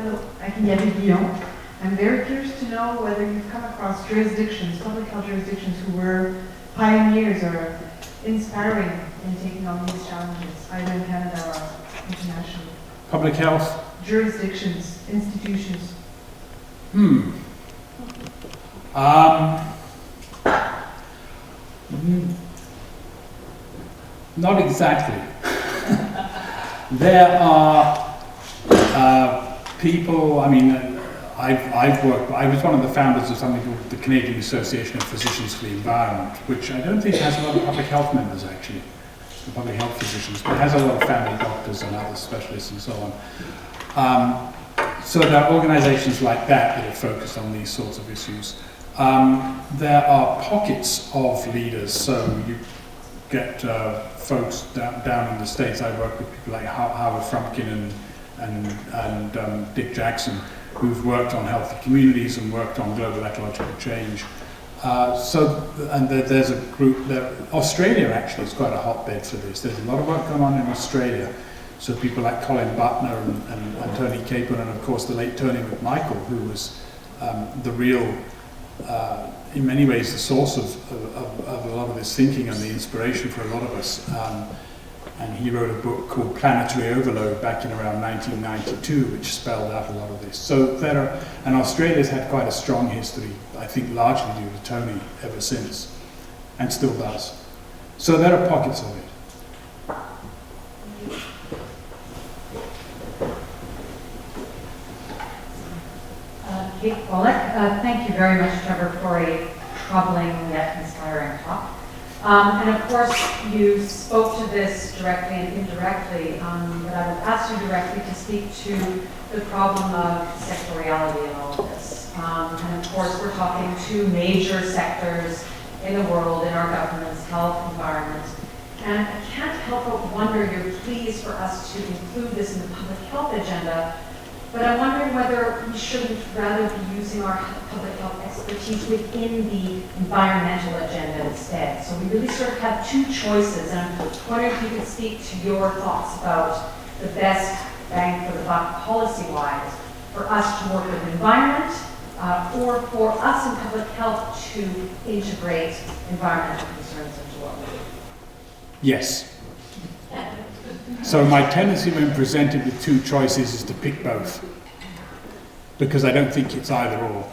Hello, I'm Pavillon. I'm very curious to know whether you've come across jurisdictions, public health jurisdictions, who were pioneers or inspiring in taking on these challenges, either in Canada or internationally. Public health? Jurisdictions, institutions. Not exactly. There are people, I mean, I was one of the founders of something called the Canadian Association of Physicians for the Environment, which I don't think has a lot of public health members actually, the public health physicians, but has a lot of family doctors and other specialists and so on. So there are organizations like that are focused on these sorts of issues. There are pockets of leaders, so you get folks down in the States. I work with people like Howard Frumpkin and Dick Jackson, who've worked on healthy communities and worked on global ecological change. There's a group there. Australia actually is quite a hotbed for this. There's a lot of work going on in Australia. So people like Colin Butner and Tony Capon, and of course the late Tony McMichael, who was the real, in many ways, the source of a lot of this thinking and the inspiration for a lot of us. And he wrote a book called Planetary Overload back in around 1992, which spelled out a lot of this. So and Australia's had quite a strong history, I think largely due to Tony ever since, and still does. So there are pockets of it. Kate Bullock. Thank you very much, Trevor, for a troubling yet inspiring talk. And of course, you spoke to this directly and indirectly, but I would ask you directly to speak to the problem of sectoriality in all of this. And of course, we're talking two major sectors in the world, in our government's health environment. And I can't help but wonder, you're pleased for us to include this in the public health agenda, but I'm wondering whether we shouldn't rather be using our public health expertise within the environmental agenda instead. So we really sort of have two choices, and I'm wondering if you could speak to your thoughts about the best bang for the buck policy-wise for us to work with the environment, or for us in public health to integrate environmental concerns into what we do. Yes. So my tendency when presented with two choices is to pick both, because I don't think it's either or.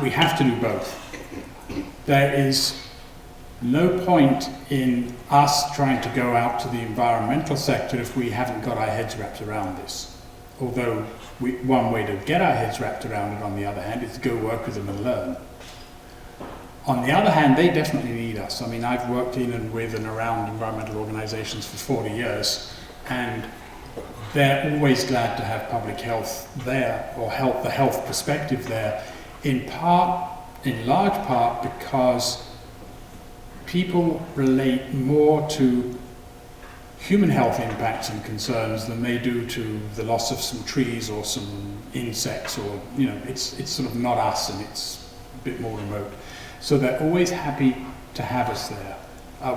We have to do both. There is no point in us trying to go out to the environmental sector if we haven't got our heads wrapped around this. Although one way to get our heads wrapped around it, on the other hand, is to go work with them and learn. On the other hand, they definitely need us. I mean, I've worked in and with and around environmental organizations for 40 years, and they're always glad to have public health there, or the health perspective there, in large part because people relate more to human health impacts and concerns than they do to the loss of some trees or some insects, or, it's sort of not us, and it's a bit more remote. So they're always happy to have us there.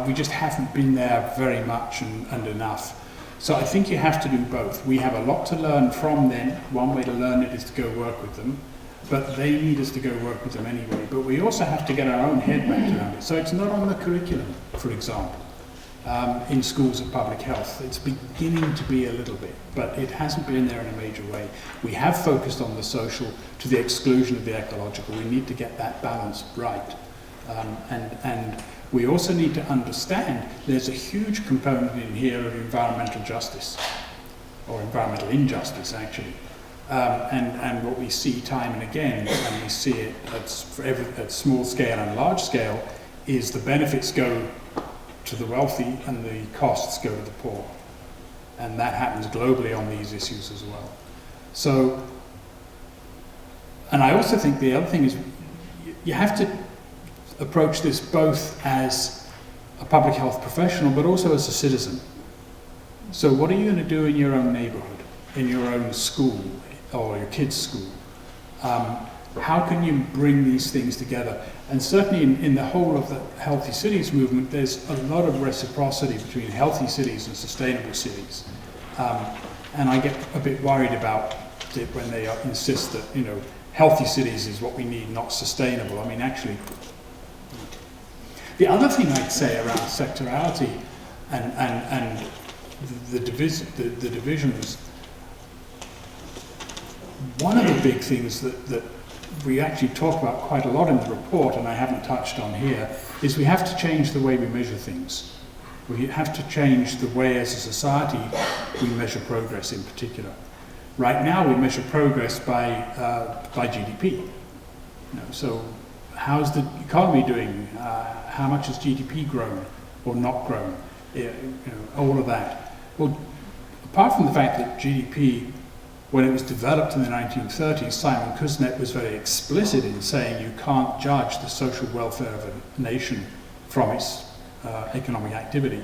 We just haven't been there very much and enough. So I think you have to do both. We have a lot to learn from them. One way to learn it is to go work with them, but they need us to go work with them anyway. But we also have to get our own head wrapped around it. So it's not on the curriculum, for example, in schools of public health. It's beginning to be a little bit, but it hasn't been there in a major way. We have focused on the social to the exclusion of the ecological. We need to get that balance right. And we also need to understand there's a huge component in here of environmental justice, or environmental injustice actually. And what we see time and again, and we see it at small scale and large scale, is the benefits go to the wealthy and the costs go to the poor. And that happens globally on these issues as well. So, and I also think the other thing is you have to approach this both as a public health professional but also as a citizen. So what are you going to do in your own neighborhood, in your own school, or your kids' school? How can you bring these things together? And certainly in the whole of the healthy cities movement, there's a lot of reciprocity between healthy cities and sustainable cities. And I get a bit worried about it when they insist that, you know, healthy cities is what we need, not sustainable. I mean, actually, the other thing I'd say around sectorality and the divisions, one of the big things that we actually talk about quite a lot in the report, and I haven't touched on here, is we have to change the way we measure things. We have to change the way as a society we measure progress in particular. Right now we measure progress by GDP. You know, so how's the economy doing? How much has GDP grown or not grown? You know, all of that. Well, apart from the fact that GDP, when it was developed in the 1930s, Simon Kuznets was very explicit in saying you can't judge the social welfare of a nation from its economic activity.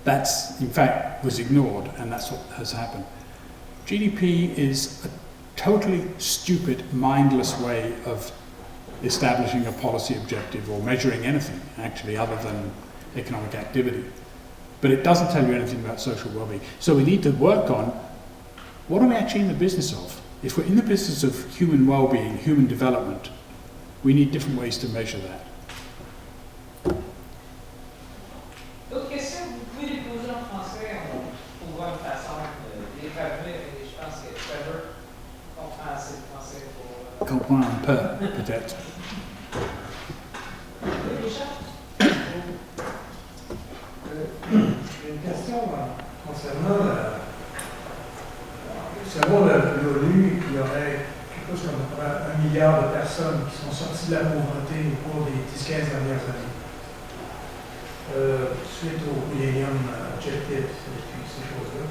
That's, in fact, was ignored, and that's what has happened. GDP is a totally stupid, mindless way of establishing a policy objective or measuring anything, actually, other than economic activity. But it doesn't tell you anything about social well-being. So we need to work on what are we actually in the business of? If we're in the business of human well-being, human development, we need different ways to measure that. D'autres questions, vous pouvez les poser en français pour voir une façon d'évaluer. Je pense que Trevor comprend assez le français pour... Comprend un peu, peut-être. Oui, Richard? Une question concernant selon l'ONU, il y aurait quelque chose comme 1 milliard de personnes qui sont sorties de la pauvreté au cours des 10-15 dernières années. Suite au Millennium Objective, et ces choses-là.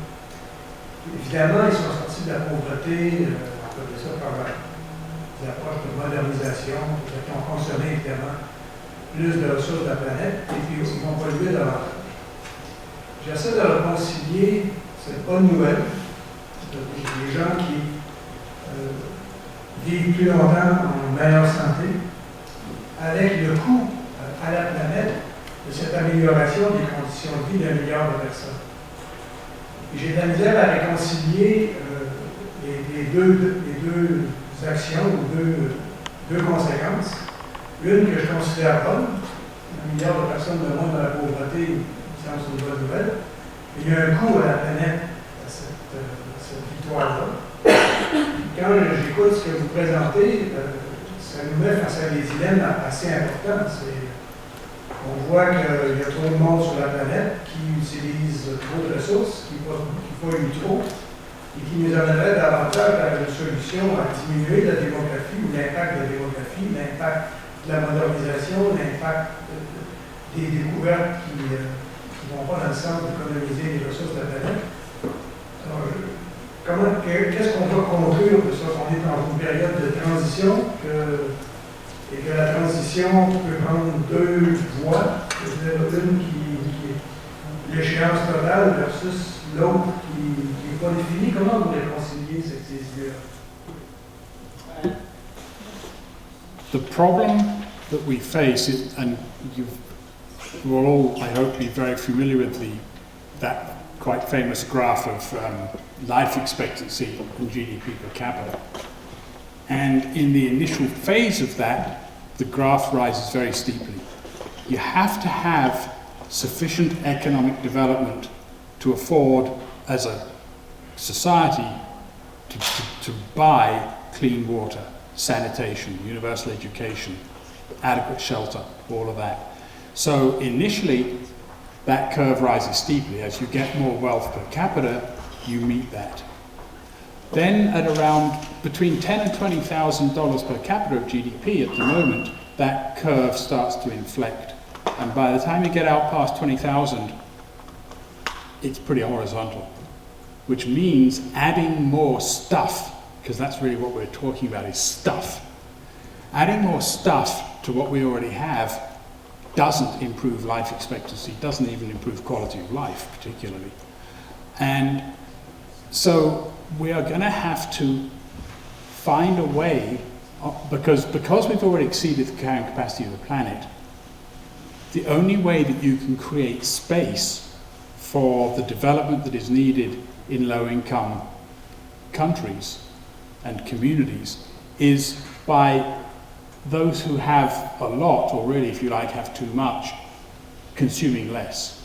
Évidemment, ils sont sortis de la pauvreté, on peut dire ça par des approches de modernisation, qui ont consommé évidemment plus de ressources de la planète, et puis ils vont polluer davantage. J'essaie de réconcilier cette bonne nouvelle, les gens qui vivent plus longtemps en meilleure santé, avec le coût à la planète de cette amélioration des conditions de vie d'1 milliard de personnes. Et j'ai de la misère à réconcilier les deux actions ou deux conséquences. Une que je considère bonne, 1 milliard de personnes de moins dans la pauvreté, c'est une bonne nouvelle. Mais il y a un coût à la planète à cette victoire-là. Quand j'écoute ce que vous présentez, ça nous met face à des dilemmes assez importants. On voit qu'il y a trop de monde sur la planète qui utilise trop de ressources, qui pollue trop, et qui nous amènerait davantage vers une solution à diminuer la démographie ou l'impact de la démographie, l'impact de la modernisation, l'impact des découvertes qui ne vont pas dans le sens d'économiser les ressources de la planète. Alors, qu'est-ce qu'on va conclure de ça? On est dans une période de transition et que la transition peut prendre deux voies, c'est-à-dire une qui est l'échéance totale versus l'autre qui n'est pas définie. Comment vous réconciliez ces idées-là? The problem that we face is, and you will all, I hope, be very familiar with that quite famous graph of life expectancy and GDP per capita. And in the initial phase of that, the graph rises very steeply. You have to have sufficient economic development to afford, as a society, to buy clean water, sanitation, universal education, adequate shelter, all of that. So initially, that curve rises steeply. As you get more wealth per capita, you meet that. Then at around between $10,000 and $20,000 per capita of GDP at the moment, that curve starts to inflect. And by the time you get out past 20,000, it's pretty horizontal, which means adding more stuff, because that's really what we're talking about, is stuff. Adding more stuff to what we already have doesn't improve life expectancy, doesn't even improve quality of life particularly. And so we are going to have to find a way, because we've already exceeded the carrying capacity of the planet, the only way that you can create space for the development that is needed in low-income countries and communities is by those who have a lot, or really, if you like, have too much, consuming less.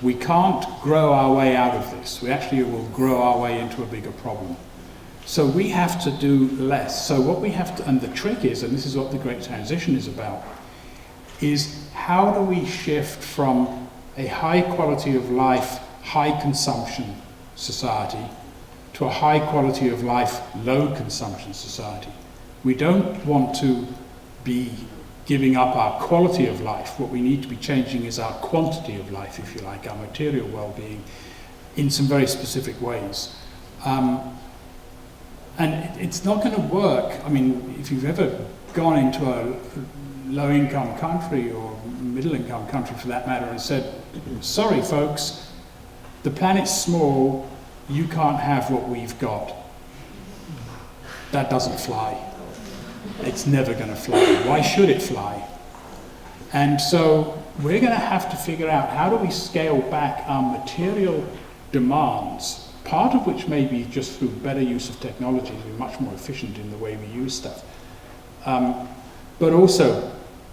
We can't grow our way out of this. We actually will grow our way into a bigger problem. So we have to do less. So what we have to, and the trick is, and this is what the Great Transition is about, is how do we shift from a high quality of life, high consumption society to a high quality of life, low consumption society. We don't want to be giving up our quality of life. What we need to be changing is our quantity of life, if you like, our material well-being, in some very specific ways. And it's not going to work. I mean, if you've ever gone into a low-income country or middle-income country for that matter and said, sorry folks, the planet's small, you can't have what we've got. That doesn't fly. It's never going to fly. Why should it fly? And so we're going to have to figure out how do we scale back our material demands, part of which may be just through better use of technology, to be much more efficient in the way we use stuff. But also,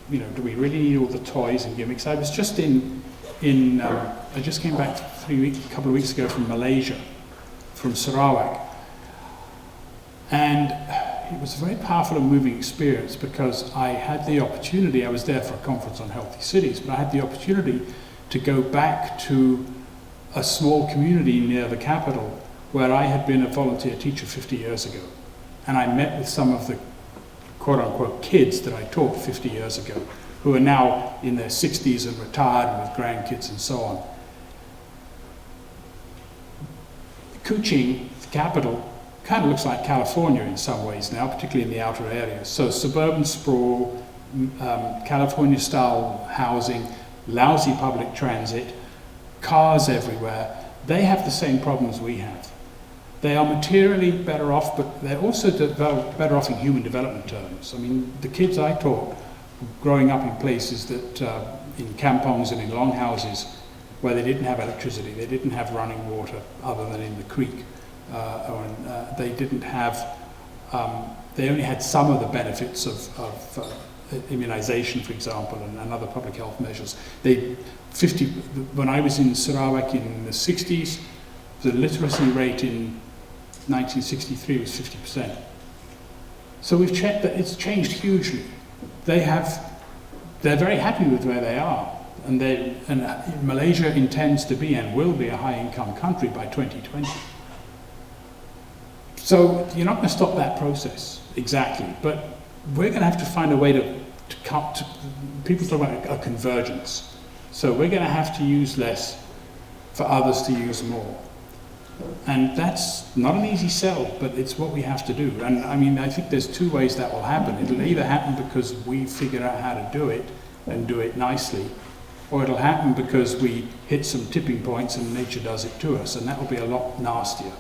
you know, do we really need all the toys and gimmicks? I was just I just came back a couple of weeks ago from Malaysia, from Sarawak, and it was a very powerful and moving experience because I had the opportunity, I was there for a conference on healthy cities, but I had the opportunity to go back to a small community near the capital where I had been a volunteer teacher 50 years ago. And I met with some of the quote-unquote kids that I taught 50 years ago, who are now in their 60s and retired and with grandkids and so on. Kuching, the capital, kind of looks like California in some ways now, particularly in the outer areas. So suburban sprawl, California-style housing, lousy public transit, cars everywhere. They have the same problems we have. They are materially better off, but they're also better off in human development terms. I mean, the kids I taught, growing up in places that, in kampongs and in longhouses, where they didn't have electricity, they didn't have running water other than in the creek, they didn't have, they only had some of the benefits of immunization, for example, and other public health measures. When I was in Sarawak in the 60s, the literacy rate in 1963 was 50%. So we've checked that it's changed hugely. They're very happy with where they are. And Malaysia intends to be and will be a high-income country by 2020. So you're not going to stop that process, exactly. But we're going to have to find a way to people talk about a convergence. So we're going to have to use less for others to use more. And that's not an easy sell, but it's what we have to do. And I mean, I think there's two ways that will happen. It'll either happen because we figure out how to do it and do it nicely, or it'll happen because we hit some tipping points and nature does it to us, and that will be a lot nastier.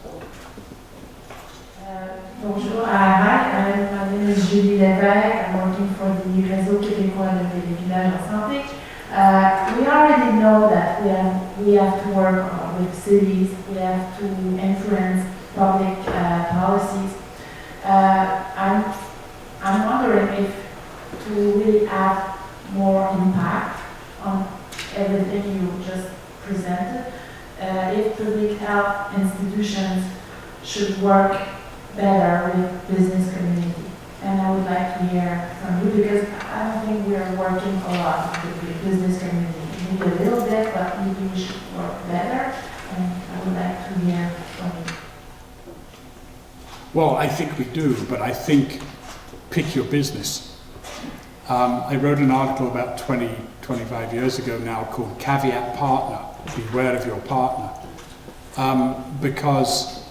Bonjour, hi, my name is Julie Léa-Roback. I'm working for the Réseau québécois de villages en santé. We already know that we have to work with cities, we have to influence public policies. I'm wondering if to really have more impact on everything you just presented, if public health institutions should work better with business community. And I would like to hear from you because I don't think we are working a lot with the business community. Maybe a little bit, but maybe we should work better. And I would like to hear from you. Well, I think we do, but I think pick your business. I wrote an article about 25 years ago now called Caveat Partner, Beware of Your Partner, because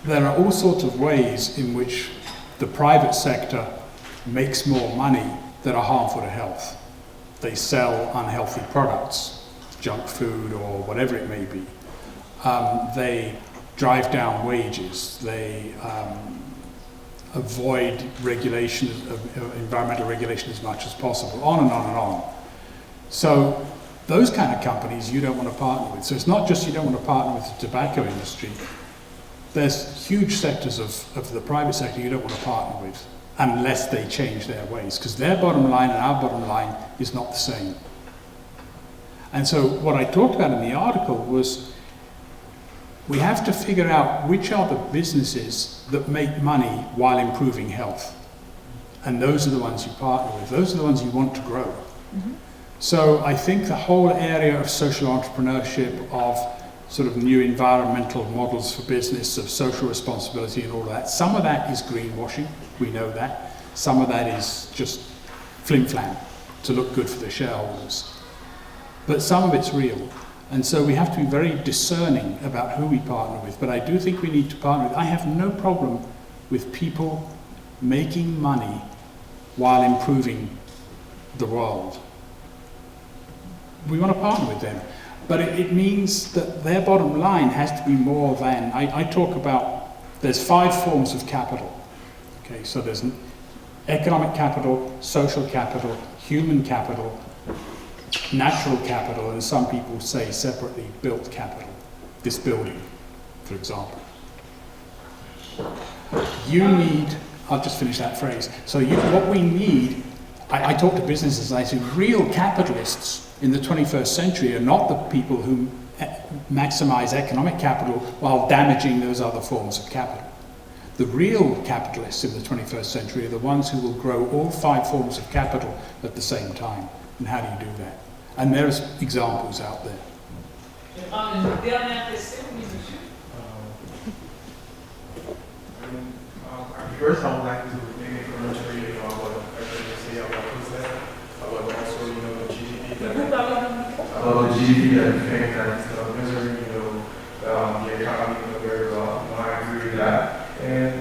there are all sorts of ways in which the private sector makes more money that are harmful to health. They sell unhealthy products, junk food or whatever it may be. They drive down wages. They avoid regulation, environmental regulation as much as possible, on and on and on. So those kind of companies you don't want to partner with. So it's not just you don't want to partner with the tobacco industry. there's huge sectors of the private sector you don't want to partner with unless they change their ways, because their bottom line and our bottom line is not the same. And so what I talked about in the article was we have to figure out which are the businesses that make money while improving health. And those are the ones you partner with. Those are the ones you want to grow. Mm-hmm. So I think the whole area of social entrepreneurship, of sort of new environmental models for business, of social responsibility and all of that, some of that is greenwashing, we know that. Some of that is just flim-flam to look good for the shareholders. But some of it's real. And so we have to be very discerning about who we partner with. But I do think we need to partner with, I have no problem with people making money while improving the world. We want to partner with them. But it means that their bottom line has to be more than, I talk about, there's 5 forms of capital. Okay, so there's economic capital, social capital, human capital, natural capital, and some people say separately built capital. This building, for example. You need, I'll just finish that phrase. So what we need, I talk to businesses and I say real capitalists in the 21st century are not the people who maximize economic capital while damaging those other forms of capital. The real capitalists in the 21st century are the ones who will grow all 5 forms of capital at the same time. And how do you do that? And there's examples out there. Je vais prendre une dernière question, oui, monsieur. First, I would like to maybe commentary on what I should say about process, about also, the GDP. About the GDP that you think that is measuring, the economy very well. I agree with that.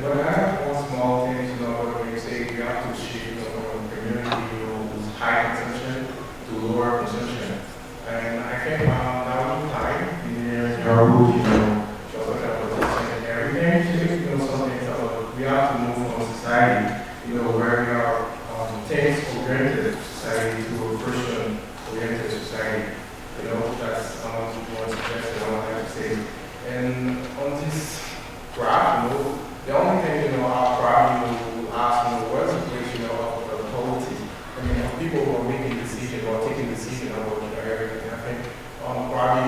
But I have one small thing, when you say we have to shift from a community who's high consumption to lower consumption. And I think now in time, in our book, just like and everything, something about we have to move from society, where we are things-oriented society to a person-oriented society. That's one suggestion I would like to say. And on this graph, the only thing, I'll probably ask, what's the place, of authority? I mean, people who are making decisions or taking decisions about everything, I think, probably,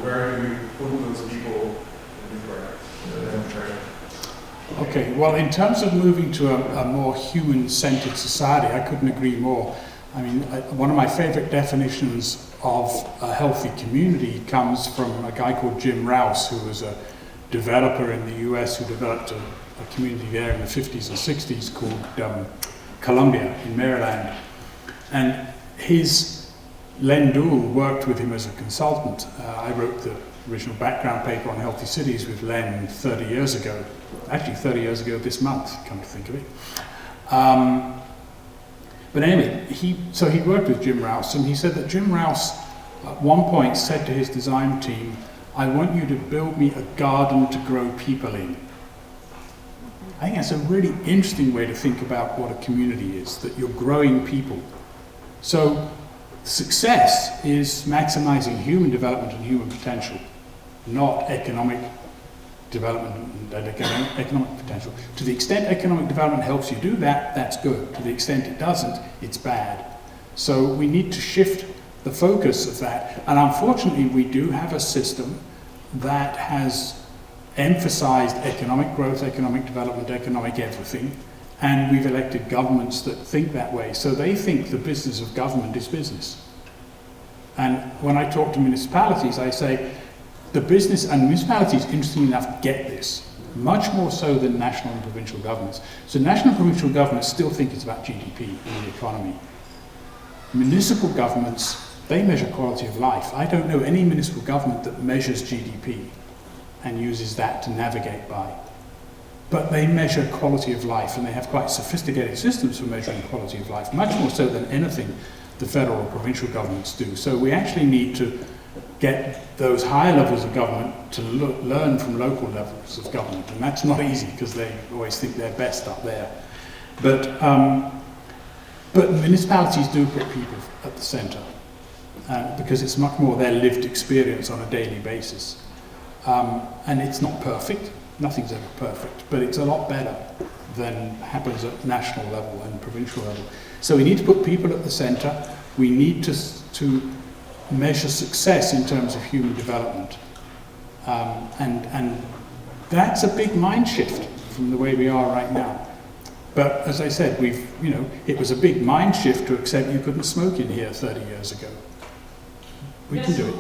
where do we put those people in this direction? Okay, well, in terms of moving to a more human-centered society, I couldn't agree more. I mean, one of my favorite definitions of a healthy community comes from a guy called Jim Rouse, who was a developer in the US who developed a community there in the 50s and 60s called Columbia in Maryland. And Len Dool worked with him as a consultant. I wrote the original background paper on healthy cities with Len 30 years ago. Actually 30 years ago this month, come to think of it. But anyway, he worked with Jim Rouse, and he said that Jim Rouse at one point said to his design team, I want you to build me a garden to grow people in. I think that's a really interesting way to think about what a community is, that you're growing people. So success is maximizing human development and human potential, not economic development and economic potential. To the extent economic development helps you do that, that's good. To the extent it doesn't, it's bad. So we need to shift the focus of that. And unfortunately, we do have a system that has emphasized economic growth, economic development, economic everything, and we've elected governments that think that way. So they think the business of government is business. And when I talk to municipalities, I say, the business, and municipalities, interestingly enough, get this, much more so than national and provincial governments. So national and provincial governments still think it's about GDP and the economy. Municipal governments, they measure quality of life. I don't know any municipal government that measures GDP and uses that to navigate by. But they measure quality of life, and they have quite sophisticated systems for measuring quality of life, much more so than anything the federal or provincial governments do. So we actually need to get those higher levels of government to learn from local levels of government. And that's not easy, because they always think they're best up there. But municipalities do put people at the center, because it's much more their lived experience on a daily basis. And it's not perfect, Nothing's ever perfect, but it's a lot better than happens at national level and provincial level. So we need to put people at the centre. We need to measure success in terms of human development. And that's a big mind shift from the way we are right now. But as I said, it was a big mind shift to accept you couldn't smoke in here 30 years ago. We can do it.